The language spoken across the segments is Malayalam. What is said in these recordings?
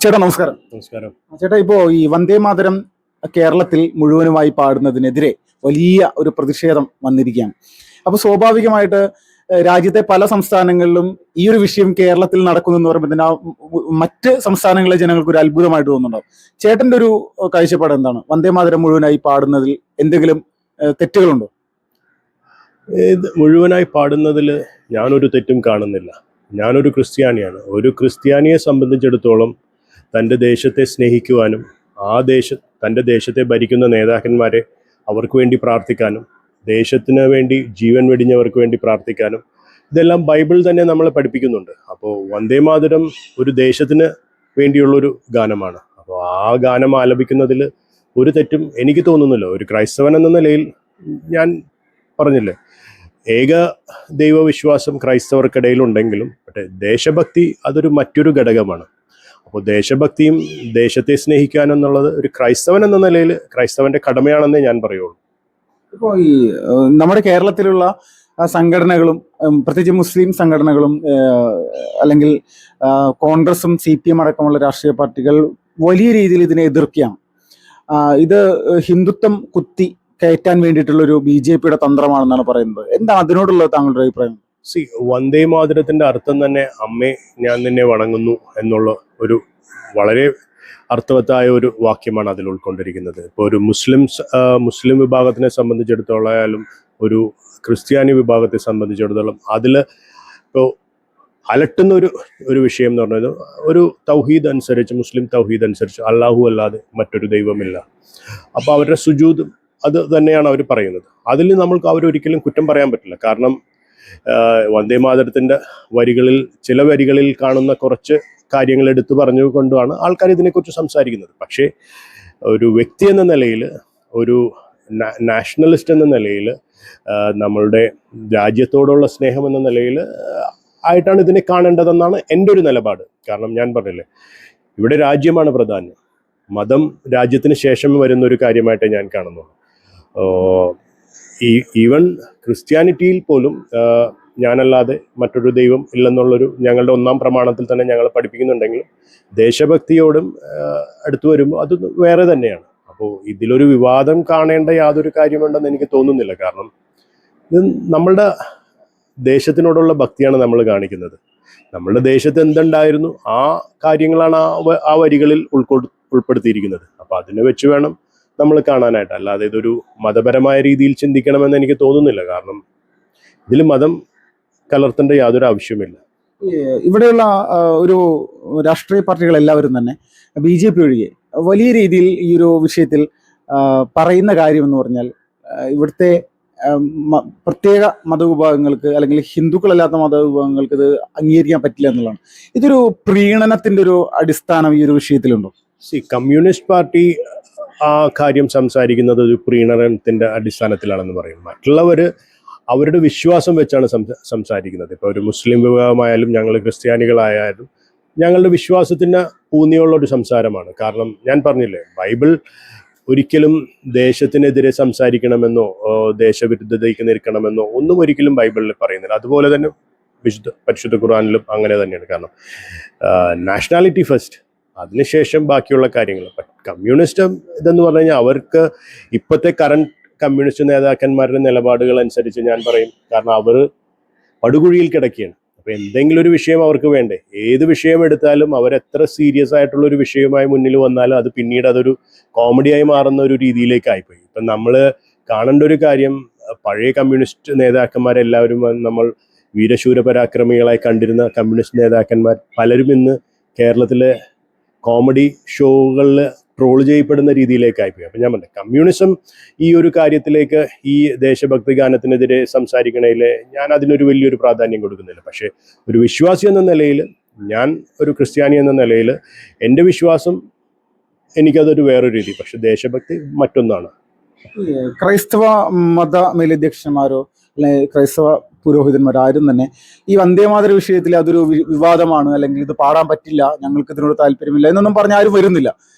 ചേട്ടാ നമസ്കാരം. നമസ്കാരം. ചേട്ടാ, ഇപ്പോ ഈ വന്ദേ മാതരം കേരളത്തിൽ മുഴുവനുമായി പാടുന്നതിനെതിരെ വലിയ ഒരു പ്രതിഷേധം വന്നിരിക്കുകയാണ്. അപ്പൊ സ്വാഭാവികമായിട്ട് രാജ്യത്തെ പല സംസ്ഥാനങ്ങളിലും ഈ ഒരു വിഷയം കേരളത്തിൽ നടക്കുന്നു എന്ന് പറയുമ്പോൾ തന്നെ മറ്റ് സംസ്ഥാനങ്ങളിലെ ജനങ്ങൾക്ക് ഒരു അത്ഭുതമായിട്ട് തോന്നുന്നുണ്ടാവും. ചേട്ടന്റെ ഒരു കാഴ്ചപ്പാട് എന്താണ്? വന്ദേ മാതരം മുഴുവനായി പാടുന്നതിൽ എന്തെങ്കിലും തെറ്റുകളുണ്ടോ? ഇത് മുഴുവനായി പാടുന്നതിൽ ഞാനൊരു തെറ്റും കാണുന്നില്ല. ഞാനൊരു ക്രിസ്ത്യാനിയാണ്. ഒരു ക്രിസ്ത്യാനിയെ സംബന്ധിച്ചിടത്തോളം തൻ്റെ ദേശത്തെ സ്നേഹിക്കുവാനും തൻ്റെ ദേശത്തെ ഭരിക്കുന്ന നേതാക്കന്മാരെ അവർക്ക് വേണ്ടി പ്രാർത്ഥിക്കാനും ദേശത്തിന് വേണ്ടി ജീവൻ വെടിഞ്ഞവർക്ക് വേണ്ടി പ്രാർത്ഥിക്കാനും ഇതെല്ലാം ബൈബിൾ തന്നെ നമ്മളെ പഠിപ്പിക്കുന്നുണ്ട്. അപ്പോൾ വന്ദേ മാതരം ഒരു ദേശത്തിന് വേണ്ടിയുള്ളൊരു ഗാനമാണ്. അപ്പോൾ ആ ഗാനം ആലപിക്കുന്നതിൽ ഒരു തെറ്റും എനിക്ക് തോന്നുന്നില്ല. ഒരു ക്രൈസ്തവൻ എന്ന നിലയിൽ ഞാൻ പറഞ്ഞില്ലേ, ഏക ദൈവവിശ്വാസം ക്രൈസ്തവർക്കിടയിലുണ്ടെങ്കിലും പക്ഷേ ദേശഭക്തി അതൊരു മറ്റൊരു ഘടകമാണ്. അപ്പോൾ ദേശഭക്തിയും ദേശത്തെ സ്നേഹിക്കാനെന്നുള്ളത് ഒരു ക്രൈസ്തവൻ എന്ന നിലയിൽ ക്രൈസ്തവന്റെ കടമയാണെന്നേ ഞാൻ പറയുള്ളൂ. ഇപ്പോൾ ഈ നമ്മുടെ കേരളത്തിലുള്ള സംഘടനകളും പ്രത്യേകിച്ച് മുസ്ലിം സംഘടനകളും അല്ലെങ്കിൽ കോൺഗ്രസും CPM അടക്കമുള്ള രാഷ്ട്രീയ പാർട്ടികൾ വലിയ രീതിയിൽ ഇതിനെ എതിർക്കുകയാണ്. ഇത് ഹിന്ദുത്വം കുത്തി കയറ്റാൻ വേണ്ടിയിട്ടുള്ളൊരു BJPയുടെ തന്ത്രമാണെന്നാണ് പറയുന്നത്. എന്താണ് അതിനോടുള്ള താങ്കളുടെ അഭിപ്രായം? വന്ദേ മാതരത്തിന്റെ അർത്ഥം തന്നെ അമ്മേ ഞാൻ നിന്നെ വണങ്ങുന്നു എന്നുള്ള ഒരു വളരെ അർത്ഥവത്തായ ഒരു വാക്യമാണ് അതിൽ ഉൾക്കൊണ്ടിരിക്കുന്നത്. ഇപ്പോൾ ഒരു മുസ്ലിം വിഭാഗത്തിനെ സംബന്ധിച്ചിടത്തോളം ഒരു ക്രിസ്ത്യാനി വിഭാഗത്തെ സംബന്ധിച്ചിടത്തോളം അതിൽ ഇപ്പോൾ അലട്ടുന്ന ഒരു വിഷയം എന്ന് പറഞ്ഞത് ഒരു തൗഹീദ് അനുസരിച്ച്, മുസ്ലിം തൗഹീദ് അനുസരിച്ച് അല്ലാഹു അല്ലാതെ മറ്റൊരു ദൈവമില്ല. അപ്പോൾ അവരുടെ സുജൂദ് അത് തന്നെയാണ് അവർ പറയുന്നത്. അതിൽ നമ്മൾക്ക് അവരൊരിക്കലും കുറ്റം പറയാൻ പറ്റില്ല. കാരണം വന്ദേ മാതരത്തിൻ്റെ ചില വരികളിൽ കാണുന്ന കുറച്ച് കാര്യങ്ങൾ എടുത്തു പറഞ്ഞുകൊണ്ടാണ് ആൾക്കാർ ഇതിനെക്കുറിച്ച് സംസാരിക്കുന്നത്. പക്ഷേ ഒരു വ്യക്തി എന്ന നിലയിൽ, ഒരു നാഷണലിസ്റ്റ് എന്ന നിലയിൽ, നമ്മളുടെ രാജ്യത്തോടുള്ള സ്നേഹം എന്ന നിലയിൽ ആയിട്ടാണ് ഇതിനെ കാണേണ്ടതെന്നാണ് എൻ്റെ ഒരു നിലപാട്. കാരണം ഞാൻ പറഞ്ഞില്ലേ, ഇവിടെ രാജ്യമാണ് പ്രധാനം. മതം രാജ്യത്തിന് ശേഷം വരുന്ന ഒരു കാര്യമായിട്ടേ ഞാൻ കാണുന്നു. ഈവൻ ക്രിസ്ത്യാനിറ്റിയിൽ പോലും ഞാനല്ലാതെ മറ്റൊരു ദൈവം ഇല്ലെന്നുള്ളൊരു ഞങ്ങളുടെ ഒന്നാം പ്രമാണത്തിൽ തന്നെ ഞങ്ങൾ പഠിപ്പിക്കുന്നുണ്ടെങ്കിലും ദേശഭക്തിയോടും അടുത്തു വരുമ്പോൾ അത് വേറെ തന്നെയാണ്. അപ്പോൾ ഇതിലൊരു വിവാദം കാണേണ്ട യാതൊരു കാര്യമുണ്ടെന്ന് എനിക്ക് തോന്നുന്നില്ല. കാരണം ഇത് നമ്മളുടെ ദേശത്തിനോടുള്ള ഭക്തിയാണ് നമ്മൾ കാണിക്കുന്നത്. നമ്മളുടെ ദേശത്ത് എന്തുണ്ടായിരുന്നു ആ കാര്യങ്ങളാണ് ആ വരികളിൽ ഉൾപ്പെടുത്തിയിരിക്കുന്നത്. അപ്പോൾ അതിനെ വെച്ച് വേണം നമ്മൾ കാണാനായിട്ട്. അല്ലാതെ ഇതൊരു മതപരമായ രീതിയിൽ ചിന്തിക്കണമെന്ന് എനിക്ക് തോന്നുന്നില്ല. കാരണം ഇതിൽ മതം കലർത്തേണ്ട യാതൊരു ആവശ്യമില്ല. ഇവിടെയുള്ള ഒരു രാഷ്ട്രീയ പാർട്ടികൾ എല്ലാവരും തന്നെ BJP ഒഴികെ വലിയ രീതിയിൽ ഈ ഒരു വിഷയത്തിൽ പറയുന്ന കാര്യം എന്ന് പറഞ്ഞാൽ ഇവിടുത്തെ പ്രത്യേക മതവിഭാഗങ്ങൾക്ക് അല്ലെങ്കിൽ ഹിന്ദുക്കളല്ലാത്ത മതവിഭാഗങ്ങൾക്ക് ഇത് അംഗീകരിക്കാൻ പറ്റില്ല എന്നുള്ളതാണ്. ഇതൊരു പ്രീണനത്തിന്റെ ഒരു അടിസ്ഥാനം ഈ ഒരു വിഷയത്തിലുണ്ടോ? കമ്മ്യൂണിസ്റ്റ് പാർട്ടി ആ കാര്യം സംസാരിക്കുന്നത് ഒരു പ്രീണനത്തിന്റെ അടിസ്ഥാനത്തിലാണെന്ന് പറയും. മറ്റുള്ളവർ അവരുടെ വിശ്വാസം വെച്ചാണ് സംസാരിക്കുന്നത്. ഇപ്പോൾ ഒരു മുസ്ലിം വിഭാഗമായാലും ഞങ്ങൾ ക്രിസ്ത്യാനികളായാലും ഞങ്ങളുടെ വിശ്വാസത്തിന് ഊന്നിയുള്ള ഒരു സംസാരമാണ്. കാരണം ഞാൻ പറഞ്ഞില്ലേ, ബൈബിൾ ഒരിക്കലും ദേശത്തിനെതിരെ സംസാരിക്കണമെന്നോ ദേശവിരുദ്ധതയ്ക്ക് നിൽക്കണമെന്നോ ഒന്നും ഒരിക്കലും ബൈബിളിൽ പറയുന്നില്ല. അതുപോലെ തന്നെ പരിശുദ്ധ ഖുർആനിലും അങ്ങനെ തന്നെയാണ്. കാരണം നാഷണാലിറ്റി ഫസ്റ്റ്, അതിനുശേഷം ബാക്കിയുള്ള കാര്യങ്ങൾ. കമ്മ്യൂണിസ്റ്റ് ഇതെന്ന് പറഞ്ഞു കഴിഞ്ഞാൽ അവർക്ക് ഇപ്പോഴത്തെ കറണ്ട് കമ്മ്യൂണിസ്റ്റ് നേതാക്കന്മാരുടെ നിലപാടുകൾ അനുസരിച്ച് ഞാൻ പറയും. കാരണം അവർ പടുകുഴിയിൽ കിടക്കുകയാണ്. അപ്പോൾ എന്തെങ്കിലും ഒരു വിഷയം അവർക്ക് വേണ്ടേ? ഏത് വിഷയം എടുത്താലും അവരെത്ര സീരിയസ് ആയിട്ടുള്ള ഒരു വിഷയവുമായി മുന്നിൽ വന്നാലും അത് പിന്നീട് അതൊരു കോമഡിയായി മാറുന്ന ഒരു രീതിയിലേക്കായിപ്പോയി. ഇപ്പം നമ്മൾ കാണേണ്ട ഒരു കാര്യം, പഴയ കമ്മ്യൂണിസ്റ്റ് നേതാക്കന്മാരെല്ലാവരും നമ്മൾ വീരശൂര പരാക്രമികളായി കണ്ടിരുന്ന കമ്മ്യൂണിസ്റ്റ് നേതാക്കന്മാർ പലരും ഇന്ന് കേരളത്തിലെ കോമഡി ഷോകളിൽ ട്രോൾ ചെയ്യപ്പെടുന്ന രീതിയിലേക്കായിപ്പോയി. അപ്പം ഞാൻ പറഞ്ഞു, കമ്മ്യൂണിസം ഈ ഒരു കാര്യത്തിലേക്ക്, ഈ ദേശഭക്തി ഗാനത്തിനെതിരെ സംസാരിക്കണതിൽ ഞാൻ അതിനൊരു വലിയൊരു പ്രാധാന്യം കൊടുക്കുന്നില്ല. പക്ഷേ ഒരു വിശ്വാസി എന്ന നിലയിൽ, ഞാൻ ഒരു ക്രിസ്ത്യാനി എന്ന നിലയിൽ എൻ്റെ വിശ്വാസം എനിക്കതൊരു വേറൊരു രീതി. പക്ഷെ ദേശഭക്തി മറ്റൊന്നാണ്. ക്രൈസ്തവ മത മേലധ്യക്ഷന്മാരോ അല്ലെങ്കിൽ ക്രൈസ്തവ പുരോഹിതന്മാർ ആരും തന്നെ ഈ വന്ദേമാതര വിഷയത്തിൽ അതൊരു വിവാദമാണ്, അല്ലെങ്കിൽ ഇത് പാടാൻ പറ്റില്ല, ഞങ്ങൾക്ക് ഇതിനോട് താല്പര്യമില്ല എന്നൊന്നും പറഞ്ഞ് ആരും വരുന്നില്ല.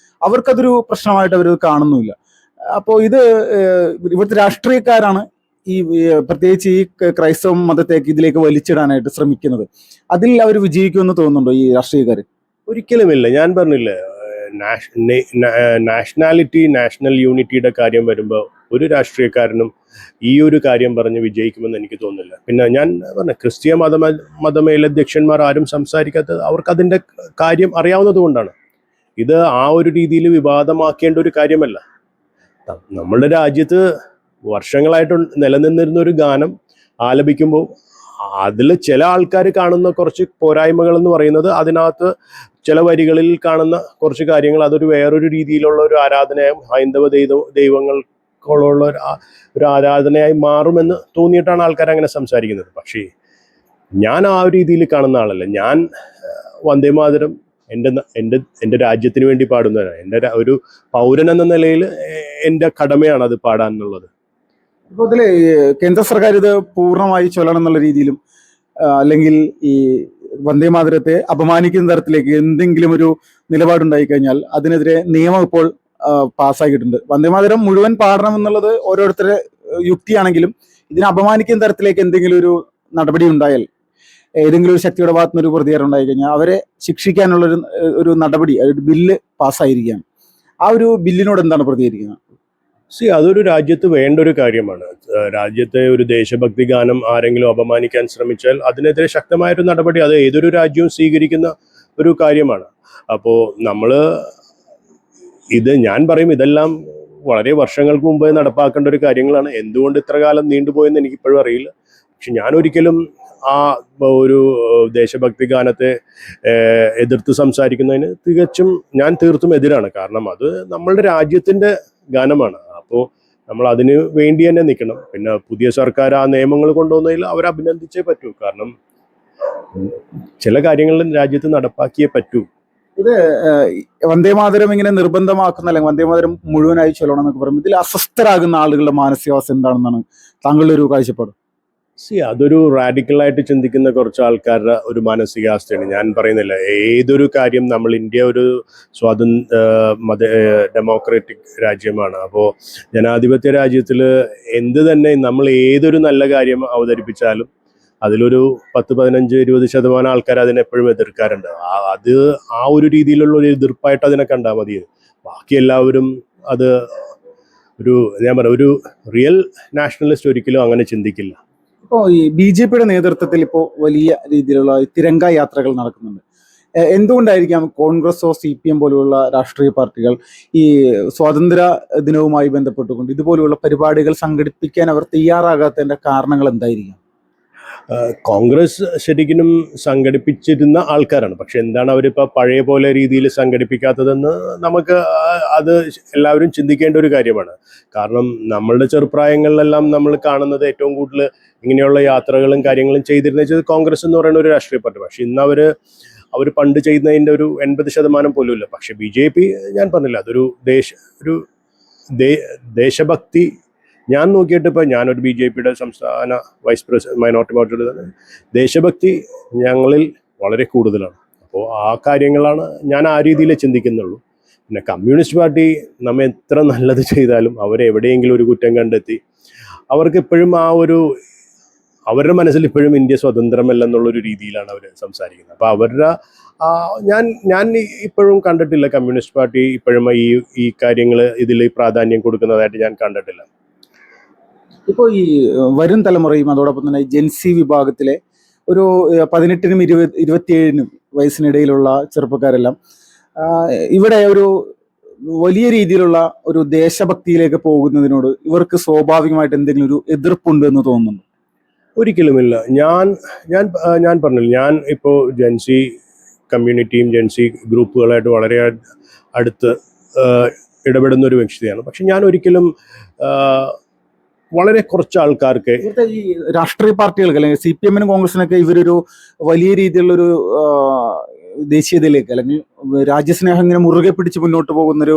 അവർക്കതൊരു പ്രശ്നമായിട്ട് അവർ കാണുന്നുമില്ല. അപ്പോൾ ഇത് ഇവിടുത്തെ രാഷ്ട്രീയക്കാരാണ് ഈ പ്രത്യേകിച്ച് ഈ ക്രൈസ്തവ മതത്തേക്ക് ഇതിലേക്ക് വലിച്ചിടാനായിട്ട് ശ്രമിക്കുന്നത്. അതിൽ അവർ വിജയിക്കുമെന്ന് തോന്നുന്നുണ്ടോ ഈ രാഷ്ട്രീയക്കാർ? ഒരിക്കലുമില്ല. ഞാൻ പറഞ്ഞില്ലേ, നാഷണാലിറ്റി, നാഷണൽ യൂണിറ്റിയുടെ കാര്യം വരുമ്പോൾ ഒരു രാഷ്ട്രീയക്കാരനും ഈ ഒരു കാര്യം പറഞ്ഞ് വിജയിക്കുമെന്ന് എനിക്ക് തോന്നുന്നില്ല. പിന്നെ ഞാൻ പറഞ്ഞ ക്രിസ്തീയ മതമേലധ്യക്ഷന്മാർ ആരും സംസാരിക്കാത്തത് അവർക്ക് അതിൻ്റെ കാര്യം അറിയാവുന്നത് കൊണ്ടാണ്. ഇത് ആ ഒരു രീതിയിൽ വിവാദമാക്കേണ്ട ഒരു കാര്യമല്ല. നമ്മളുടെ രാജ്യത്ത് വർഷങ്ങളായിട്ട് നിലനിന്നിരുന്ന ഒരു ഗാനം ആലപിക്കുമ്പോൾ അതിൽ ചില ആൾക്കാർ കാണുന്ന കുറച്ച് പോരായ്മകൾ എന്ന് പറയുന്നത്, അതിനകത്ത് ചില വരികളിൽ കാണുന്ന കുറച്ച് കാര്യങ്ങൾ അതൊരു വേറൊരു രീതിയിലുള്ള ഒരു ആരാധനയായും ഹൈന്ദവ ദൈവങ്ങൾക്കുള്ള ഒരു ആരാധനയായി മാറുമെന്ന് തോന്നിയിട്ടാണ് ആൾക്കാർ അങ്ങനെ സംസാരിക്കുന്നത്. പക്ഷേ ഞാൻ ആ ഒരു രീതിയിൽ കാണുന്ന ആളല്ല. ഞാൻ വന്ദേമാതരം എൻ്റെ രാജ്യത്തിന് വേണ്ടി പാടുന്നവരാണ്. ഒരു പൗരൻ എന്ന നിലയിൽ എൻ്റെ കടമയാണ് അത് പാടാനുള്ളത്. ഇപ്പോൾ ഇതിൽ കേന്ദ്ര സർക്കാർ ഇത് പൂർണ്ണമായി ചൊല്ലണം എന്നുള്ള രീതിയിലും അല്ലെങ്കിൽ ഈ വന്ദേമാതരത്തെ അപമാനിക്കുന്ന തരത്തിലേക്ക് എന്തെങ്കിലും ഒരു നിലപാടുണ്ടായി കഴിഞ്ഞാൽ അതിനെതിരെ നിയമം ഇപ്പോൾ പാസ്സാക്കിയിട്ടുണ്ട്. വന്ദേമാതരം മുഴുവൻ പാടണം എന്നുള്ളത് ഓരോരുത്തരുടെ യുക്തിയാണെങ്കിലും ഇതിനെ അപമാനിക്കുന്ന തരത്തിലേക്ക് എന്തെങ്കിലും ഒരു നടപടി ഉണ്ടായാൽ, ഏതെങ്കിലും ഒരു ശക്തിയുടെ ഭാഗത്തു നിന്ന് ഒരു പ്രതികാരം ഉണ്ടായി കഴിഞ്ഞാൽ അവരെ ശിക്ഷിക്കാനുള്ള ഒരു നടപടി, ഒരു ബില്ല് പാസ്സായിരിക്കുകയാണ്. ആ ഒരു ബില്ലിനോട് എന്താണ് പ്രതികരിക്കുന്നത്? അതൊരു രാജ്യത്ത് വേണ്ട ഒരു കാര്യമാണ്. രാജ്യത്തെ ഒരു ദേശഭക്തി ഗാനം ആരെങ്കിലും അപമാനിക്കാൻ ശ്രമിച്ചാൽ അതിനെതിരെ ശക്തമായൊരു നടപടി അത് ഏതൊരു രാജ്യവും സ്വീകരിക്കുന്ന ഒരു കാര്യമാണ്. അപ്പോൾ ഞാൻ പറയും ഇതെല്ലാം വളരെ വർഷങ്ങൾക്ക് മുമ്പ് നടപ്പാക്കേണ്ട ഒരു കാര്യങ്ങളാണ്. എന്തുകൊണ്ട് ഇത്ര കാലം നീണ്ടുപോയെന്ന് എനിക്കിപ്പോഴും അറിയില്ല. പക്ഷെ ഞാൻ ഒരിക്കലും ആ ഒരു ദേശഭക്തി ഗാനത്തെ എതിർത്ത് സംസാരിക്കുന്നതിന് ഞാൻ തീർത്തും എതിരാണ്. കാരണം അത് നമ്മളുടെ രാജ്യത്തിൻ്റെ ഗാനമാണ്. അപ്പോൾ നമ്മൾ അതിന് വേണ്ടി തന്നെ നിൽക്കണം. പിന്നെ പുതിയ സർക്കാർ ആ നിയമങ്ങൾ കൊണ്ടുവന്നതിൽ അവരെ അഭിനന്ദിച്ചേ പറ്റൂ. കാരണം ചില കാര്യങ്ങളിൽ രാജ്യത്ത് നടപ്പാക്കിയേ പറ്റൂ. ഇത് വന്ദേമാതരം ഇങ്ങനെ നിർബന്ധമാക്കുന്ന, അല്ലെങ്കിൽ വന്ദേമാതരം മുഴുവനായി ചൊല്ലണം എന്നൊക്കെ പറയുമ്പോൾ ഇതിൽ അസ്വസ്ഥരാകുന്ന ആളുകളുടെ മാനസികാവസ്ഥ എന്താണെന്നാണ് താങ്കളുടെ ഒരു കാഴ്ചപ്പാട്? അതൊരു റാഡിക്കലായിട്ട് ചിന്തിക്കുന്ന കുറച്ച് ആൾക്കാരുടെ ഒരു മാനസികാവസ്ഥയാണ്. ഞാൻ പറയുന്നില്ല, ഏതൊരു കാര്യം നമ്മൾ ഇന്ത്യ ഒരു ഡെമോക്രാറ്റിക് രാജ്യമാണ്. അപ്പോൾ ജനാധിപത്യ രാജ്യത്തിൽ എന്ത് തന്നെ നമ്മൾ ഏതൊരു നല്ല കാര്യം അവതരിപ്പിച്ചാലും അതിലൊരു 10-15-20% ആൾക്കാർ അതിനെപ്പോഴും എതിർക്കാറുണ്ട്. അത് ആ ഒരു രീതിയിലുള്ള ഒരു എതിർപ്പായിട്ട് അതിനെ കണ്ടാൽ മതി. ബാക്കി എല്ലാവരും അത് ഒരു റിയൽ നാഷണലിസ്റ്റ് ഒരിക്കലും അങ്ങനെ ചിന്തിക്കില്ല. ഇപ്പോൾ ഈ BJP-യുടെ നേതൃത്വത്തിൽ ഇപ്പോൾ വലിയ രീതിയിലുള്ള തിരങ്ക യാത്രകൾ നടക്കുന്നുണ്ട്. എന്തുകൊണ്ടായിരിക്കാം കോൺഗ്രസോ CPM പോലെയുള്ള രാഷ്ട്രീയ പാർട്ടികൾ ഈ സ്വാതന്ത്ര്യ ദിനവുമായി ബന്ധപ്പെട്ടുകൊണ്ട് ഇതുപോലെയുള്ള പരിപാടികൾ സംഘടിപ്പിക്കാൻ അവർ തയ്യാറാകാത്തതിൻ്റെ കാരണങ്ങൾ എന്തായിരിക്കാം? കോൺഗ്രസ് ശരിക്കും സംഘടിപ്പിച്ചിരുന്ന ആൾക്കാരാണ്. പക്ഷെ എന്താണ് അവരിപ്പോൾ പഴയ പോലെ രീതിയിൽ സംഘടിപ്പിക്കാത്തതെന്ന് നമുക്ക് അത് എല്ലാവരും ചിന്തിക്കേണ്ട ഒരു കാര്യമാണ്. കാരണം നമ്മളുടെ ചെറുപ്രായങ്ങളിലെല്ലാം നമ്മൾ കാണുന്നത് ഏറ്റവും കൂടുതൽ ഇങ്ങനെയുള്ള യാത്രകളും കാര്യങ്ങളും ചെയ്തിരുന്നത് കോൺഗ്രസ് എന്ന് പറയുന്ന ഒരു രാഷ്ട്രീയ പാർട്ടി. പക്ഷെ ഇന്ന് അവർ പണ്ട് ചെയ്യുന്നതിൻ്റെ ഒരു 80% പോലും ഇല്ല. പക്ഷെ BJP ഞാൻ പറഞ്ഞില്ല, അതൊരു ദേശഭക്തി. ഞാൻ നോക്കിയിട്ട് ഇപ്പോൾ ഞാനൊരു BJP-യുടെ സംസ്ഥാന വൈസ് പ്രസിഡന്റ്, മൈനോറിറ്റി മോർച്ചയുടെ ദേശഭക്തി ഞങ്ങളിൽ വളരെ കൂടുതലാണ്. അപ്പോൾ ആ കാര്യങ്ങളാണ് ഞാൻ ആ രീതിയിൽ ചിന്തിക്കുന്നുള്ളൂ. പിന്നെ കമ്മ്യൂണിസ്റ്റ് പാർട്ടി നമ്മെ എത്ര നല്ലത് ചെയ്താലും അവരെവിടെയെങ്കിലും ഒരു കുറ്റം കണ്ടെത്തി അവർക്ക് ഇപ്പോഴും അവരുടെ മനസ്സിൽ ഇപ്പോഴും ഇന്ത്യ സ്വതന്ത്രമല്ലെന്നുള്ളൊരു രീതിയിലാണ് അവർ സംസാരിക്കുന്നത്. അപ്പോൾ അവരുടെ ഞാൻ ഇപ്പോഴും കണ്ടിട്ടില്ല കമ്മ്യൂണിസ്റ്റ് പാർട്ടി ഇപ്പോഴും ഈ കാര്യങ്ങൾ ഇതിൽ പ്രാധാന്യം കൊടുക്കുന്നതായിട്ട് ഞാൻ കണ്ടിട്ടില്ല. ഇപ്പോൾ ഈ വരും തലമുറയും അതോടൊപ്പം തന്നെ ജെൻസി വിഭാഗത്തിലെ ഒരു 18-നും 27-നും വയസ്സിനിടയിലുള്ള ചെറുപ്പക്കാരെല്ലാം ഇവിടെ ഒരു വലിയ രീതിയിലുള്ള ഒരു ദേശഭക്തിയിലേക്ക് പോകുന്നതിനോട് ഇവർക്ക് സ്വാഭാവികമായിട്ട് എന്തെങ്കിലും ഒരു എതിർപ്പുണ്ട് എന്ന് തോന്നുന്നുണ്ട്? ഒരിക്കലുമില്ല. ഞാൻ പറഞ്ഞില്ല, ഞാൻ ഇപ്പോൾ ജെൻസി കമ്മ്യൂണിറ്റിയും ജെൻസി ഗ്രൂപ്പുകളായിട്ട് വളരെ അടുത്ത് ഇടപെടുന്ന ഒരു വ്യക്തിയാണ്. പക്ഷെ ഞാൻ ഒരിക്കലും വളരെ കുറച്ച് ആൾക്കാർക്ക് ഇവിടുത്തെ ഈ രാഷ്ട്രീയ പാർട്ടികൾക്ക് അല്ലെങ്കിൽ CPM-നും കോൺഗ്രസിനൊക്കെ ഇവരൊരു വലിയ രീതിയിലുള്ളൊരു ദേശീയതയിലേക്ക് അല്ലെങ്കിൽ രാജ്യസ്നേഹം ഇങ്ങനെ മുറുകെ പിടിച്ച് മുന്നോട്ട് പോകുന്നൊരു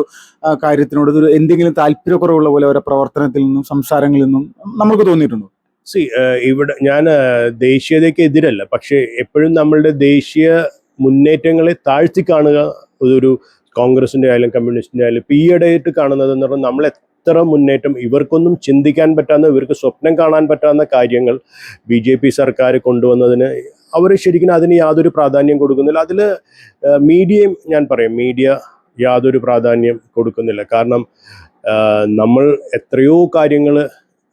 കാര്യത്തിനോട് എന്തെങ്കിലും താല്പര്യക്കുറവുള്ള പോലെ അവരുടെ പ്രവർത്തനത്തിൽ നിന്നും സംസാരങ്ങളിൽ നിന്നും നമുക്ക് തോന്നിയിട്ടുണ്ടോ? ഇവിടെ ഞാൻ ദേശീയതയ്ക്ക് എതിരല്ല. പക്ഷെ എപ്പോഴും നമ്മളുടെ ദേശീയ മുന്നേറ്റങ്ങളെ താഴ്ത്തി കാണുക ഒരു കോൺഗ്രസിൻ്റെ ആയാലും കമ്മ്യൂണിസ്റ്റിൻ്റെ ആയാലും ഇപ്പോൾ ഈയിടെയായിട്ട് കാണുന്നതെന്ന് പറഞ്ഞാൽ നമ്മൾ എത്ര മുന്നേറ്റം, ഇവർക്കൊന്നും ചിന്തിക്കാൻ പറ്റാവുന്ന, ഇവർക്ക് സ്വപ്നം കാണാൻ പറ്റാവുന്ന കാര്യങ്ങൾ BJP സർക്കാർ കൊണ്ടുവന്നതിന് അവർ ശരിക്കും അതിന് യാതൊരു പ്രാധാന്യം കൊടുക്കുന്നില്ല. അതിൽ മീഡിയയും ഞാൻ പറയും, മീഡിയ യാതൊരു പ്രാധാന്യം കൊടുക്കുന്നില്ല. കാരണം നമ്മൾ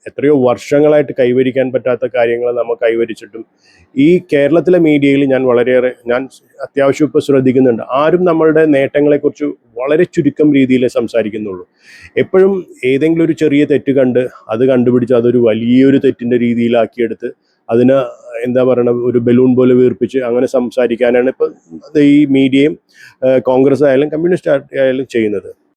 എത്രയോ വർഷങ്ങളായിട്ട് കൈവരിക്കാൻ പറ്റാത്ത കാര്യങ്ങൾ നമ്മൾ കൈവരിച്ചിട്ടും ഈ കേരളത്തിലെ മീഡിയയിൽ ഞാൻ അത്യാവശ്യം ഇപ്പോൾ ശ്രദ്ധിക്കുന്നുണ്ട്. ആരും നമ്മളുടെ നേട്ടങ്ങളെക്കുറിച്ച് വളരെ ചുരുക്കം രീതിയിൽ സംസാരിക്കുന്നുള്ളൂ. എപ്പോഴും ഏതെങ്കിലും ഒരു ചെറിയ തെറ്റ് അത് കണ്ടുപിടിച്ച് അതൊരു വലിയൊരു തെറ്റിൻ്റെ രീതിയിലാക്കിയെടുത്ത് അതിന് എന്താ പറയണ ഒരു ബലൂൺ പോലെ വീർപ്പിച്ച് അങ്ങനെ സംസാരിക്കാനാണ് ഇപ്പം ഈ മീഡിയയും കോൺഗ്രസ് ആയാലും കമ്മ്യൂണിസ്റ്റ് ആയാലും ചെയ്യുന്നത്.